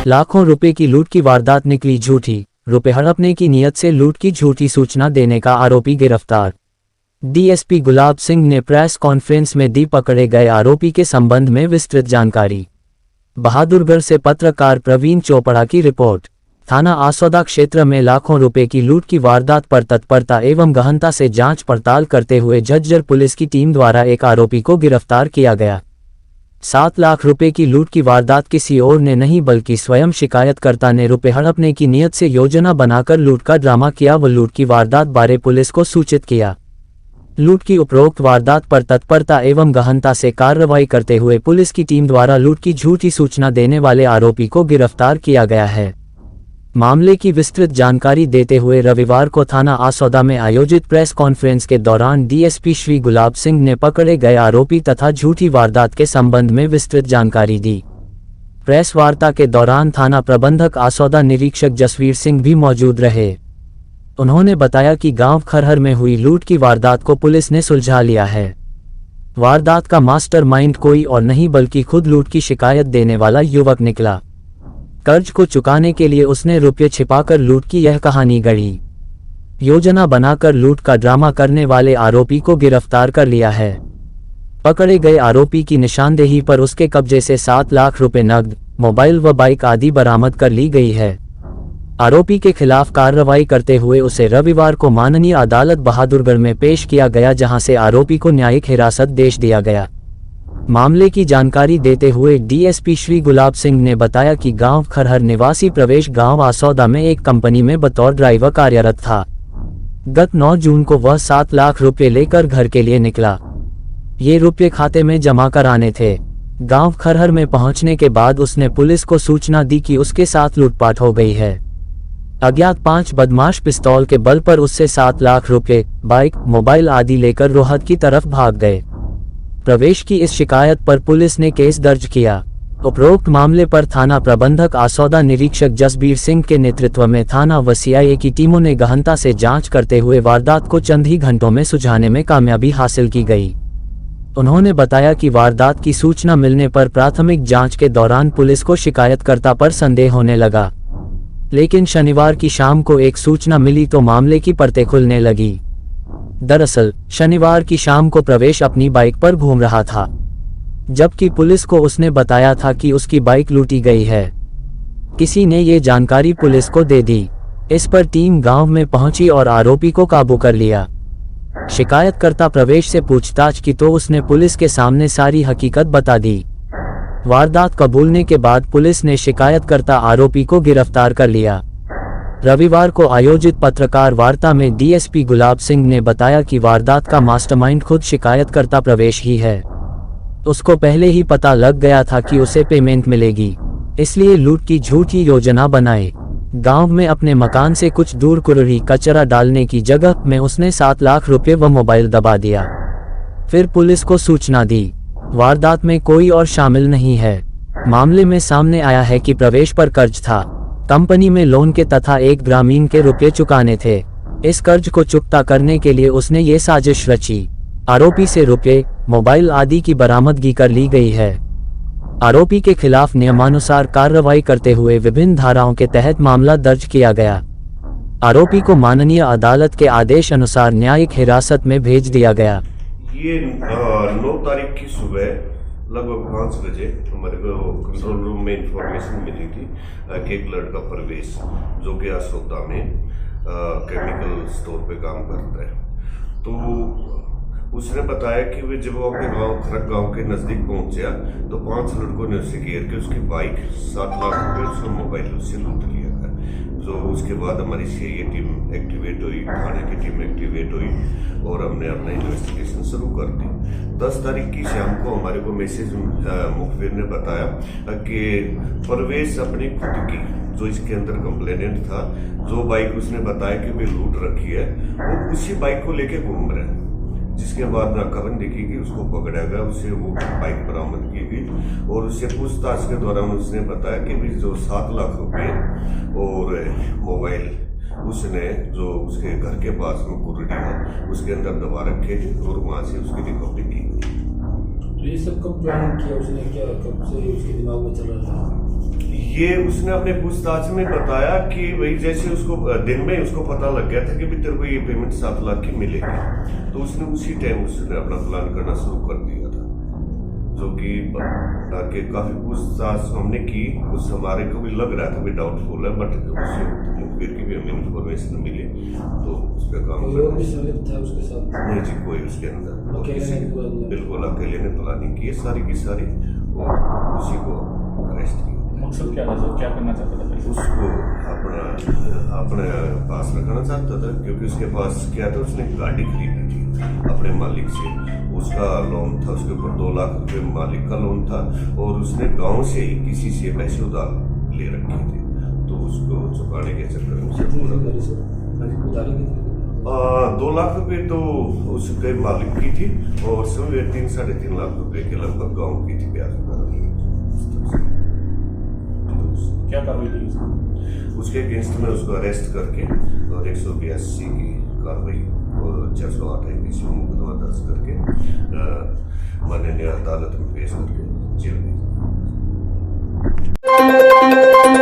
लाखों रुपए की लूट की वारदात निकली झूठी। रुपए हड़पने की नीयत से लूट की झूठी सूचना देने का आरोपी गिरफ्तार। डीएसपी गुलाब सिंह ने प्रेस कॉन्फ्रेंस में दी पकड़े गए आरोपी के संबंध में विस्तृत जानकारी। बहादुरगढ़ से पत्रकार प्रवीण चोपड़ा की रिपोर्ट। थाना आसौदा क्षेत्र में लाखों रुपए की लूट की वारदात पर तत्परता एवं गहनता से जांच पड़ताल करते हुए झज्जर पुलिस की टीम द्वारा एक आरोपी को गिरफ्तार किया गया। 7 लाख रुपए की लूट की वारदात किसी और ने नहीं बल्कि स्वयं शिकायतकर्ता ने रुपए हड़पने की नीयत से योजना बनाकर लूट का ड्रामा किया व लूट की वारदात बारे पुलिस को सूचित किया। लूट की उपरोक्त वारदात पर तत्परता एवं गहनता से कार्रवाई करते हुए पुलिस की टीम द्वारा लूट की झूठी सूचना देने वाले आरोपी को गिरफ्तार किया गया है। मामले की विस्तृत जानकारी देते हुए रविवार को थाना आसौदा में आयोजित प्रेस कॉन्फ्रेंस के दौरान डीएसपी श्री गुलाब सिंह ने पकड़े गए आरोपी तथा झूठी वारदात के संबंध में विस्तृत जानकारी दी। प्रेस वार्ता के दौरान थाना प्रबंधक आसौदा निरीक्षक जसवीर सिंह भी मौजूद रहे। उन्होंने बताया कि गांव खरहर में हुई लूट की वारदात को पुलिस ने सुलझा लिया है। वारदात का मास्टरमाइंड कोई और नहीं बल्कि खुद लूट की शिकायत देने वाला युवक निकला। कर्ज को चुकाने के लिए उसने रुपये छिपाकर लूट की यह कहानी गढ़ी। योजना बनाकर लूट का ड्रामा करने वाले आरोपी को गिरफ्तार कर लिया है। पकड़े गए आरोपी की निशानदेही पर उसके कब्जे से 7 लाख रुपए नकद, मोबाइल व बाइक आदि बरामद कर ली गई है। आरोपी के खिलाफ कार्रवाई करते हुए उसे रविवार को माननीय अदालत बहादुरगढ़ में पेश किया गया, जहां से आरोपी को न्यायिक हिरासत भेज दिया गया। मामले की जानकारी देते हुए डीएसपी श्री गुलाब सिंह ने बताया कि गांव खरहर निवासी प्रवेश गांव आसौदा में एक कंपनी में बतौर ड्राइवर कार्यरत था। गत 9 जून को वह 7 लाख रुपए लेकर घर के लिए निकला। ये रुपये खाते में जमा कराने थे। गांव खरहर में पहुंचने के बाद उसने पुलिस को सूचना दी कि उसके साथ लूटपाट हो गई है। अज्ञात 5 बदमाश पिस्तौल के बल पर उससे 7 लाख रुपए, बाइक, मोबाइल आदि लेकर रोहत की तरफ भाग गए। प्रवेश की इस शिकायत पर पुलिस ने केस दर्ज किया। उपरोक्त मामले पर थाना प्रबंधक आसौदा निरीक्षक जसबीर सिंह के नेतृत्व में थाना व सीआईए की टीमों ने गहनता से जांच करते हुए वारदात को चंद ही घंटों में सुलझाने में कामयाबी हासिल की गई। उन्होंने बताया कि वारदात की सूचना मिलने पर प्राथमिक जांच के दौरान पुलिस को शिकायतकर्ता पर संदेह होने लगा, लेकिन शनिवार की शाम को एक सूचना मिली तो मामले की परतें खुलने लगी। दरअसल शनिवार की शाम को प्रवेश अपनी बाइक पर घूम रहा था, जबकि पुलिस को उसने बताया था कि उसकी बाइक लूटी गई है। किसी ने ये जानकारी पुलिस को दे दी। इस पर टीम गांव में पहुंची और आरोपी को काबू कर लिया। शिकायतकर्ता प्रवेश से पूछताछ की तो उसने पुलिस के सामने सारी हकीकत बता दी। वारदात कबूलने के बाद पुलिस ने शिकायतकर्ता आरोपी को गिरफ्तार कर लिया। रविवार को आयोजित पत्रकार वार्ता में डीएसपी गुलाब सिंह ने बताया कि वारदात का मास्टरमाइंड खुद शिकायतकर्ता प्रवेश ही है। उसको पहले ही पता लग गया था कि उसे पेमेंट मिलेगी, इसलिए लूट की झूठी योजना बनाए। गांव में अपने मकान से कुछ दूर कुरही कचरा डालने की जगह में उसने 7 लाख रुपए व मोबाइल दबा दिया। फिर पुलिस को सूचना दी। वारदात में कोई और शामिल नहीं है। मामले में सामने आया है कि प्रवेश पर कर्ज था। कंपनी में लोन के तथा एक ग्रामीण के रुपये चुकाने थे। इस कर्ज को चुकता करने के लिए उसने ये साजिश रची। आरोपी से रुपये, मोबाइल आदि की बरामदगी कर ली गई है। आरोपी के खिलाफ नियमानुसार कार्रवाई करते हुए विभिन्न धाराओं के तहत मामला दर्ज किया गया। आरोपी को माननीय अदालत के आदेश अनुसार न्यायिक हिरासत में भेज दिया गया। ये 9 तारीख की सुबह लगभग 5 बजे हमारे को कंट्रोल रूम में इंफॉर्मेशन मिली थी कि एक लड़का प्रवेश जो कि आसौदा में केमिकल स्टोर पे काम करता है, तो उसने बताया कि वे जब वो अपने खरक गांव के नज़दीक पहुंचा तो 5 लड़कों ने उसे घेर के उसकी बाइक, 7 लाख रुपये, उसका मोबाइल उससे लूट लिया था। तो उसके बाद हमारी सीआईए टीम एक्टिवेट हुई, थाने की टीम एक्टिवेट हुई और हमने अपना इन्वेस्टिगेशन शुरू कर दी। 10 तारीख की शाम को हमारे को मैसेज मुखबिर ने बताया कि परवेश अपनी खुद की, जो इसके अंदर कंप्लेनेंट था, जो बाइक उसने बताया कि वे लूट रखी है, वो उसी बाइक को लेके घूम रहे हैं। जिसके बाद नाकाबंदी की गई, उसको पकड़ा गया, उससे वो बाइक बरामद की गई और उससे पूछताछ के दौरान उसने बताया कि भी जो 7 लाख रुपए और मोबाइल उसने जो उसके घर के पास में कुर्री है उसके अंदर दबा रखे थे और वहाँ से उसकी रिकवरी की गई। तो ये सब कब प्लानिंग किया उसने, क्या कब से उसके दिमाग में चल रहा था? ये उसने अपने पूछताछ में बताया कि वही जैसे उसको दिन में उसको पता लग गया था कि भी तेरे को ये पेमेंट 7 लाख की मिलेगी, तो उसने उसी टाइम उसने अपना प्लान करना शुरू कर दिया था, जो कि काफी पूछताछ हमने की। कुछ हमारे को भी लग रहा था भी डाउटफुल है, बट उससे मुखबिर की भी हमें इन्फॉर्मेशन मिली तो उस पर काम कोई और भी संलिप्त था उसके साथ? नहीं जी, कोई उसके अंदर और अकेले किसी ने पूरा किया? बिल्कुल अकेले ने प्लानिंग की है सारी की सारी और उसी को अरेस्ट किया। मकसद क्या था सर, क्या करना चाहता था पैसे? उसको अपने पास रखना चाहता था, क्योंकि उसके पास क्या था, उसने गाड़ी खरीदी थी अपने मालिक से, उसका लोन था, उसके ऊपर 2 लाख रुपए मालिक का लोन था और उसने गांव से ही किसी से पैसे उधार ले रखे थे, तो उसको चुकाने के चक्कर में कितनी पूरा उधारी सर? उधारी कितनी? 2 लाख रुपए तो उसके मालिक की थी और समझे 3-3.5 लाख रुपए के लगभग गांव की थी ब्याज वगैरह। क्या कार्रवाई की उसने? उसके अगेंस्ट में उसको अरेस्ट करके और 182 की कार्रवाई और 608 IPC में मुकदमा दर्ज करके माननीय अदालत में पेश करके जेल भेज दिया।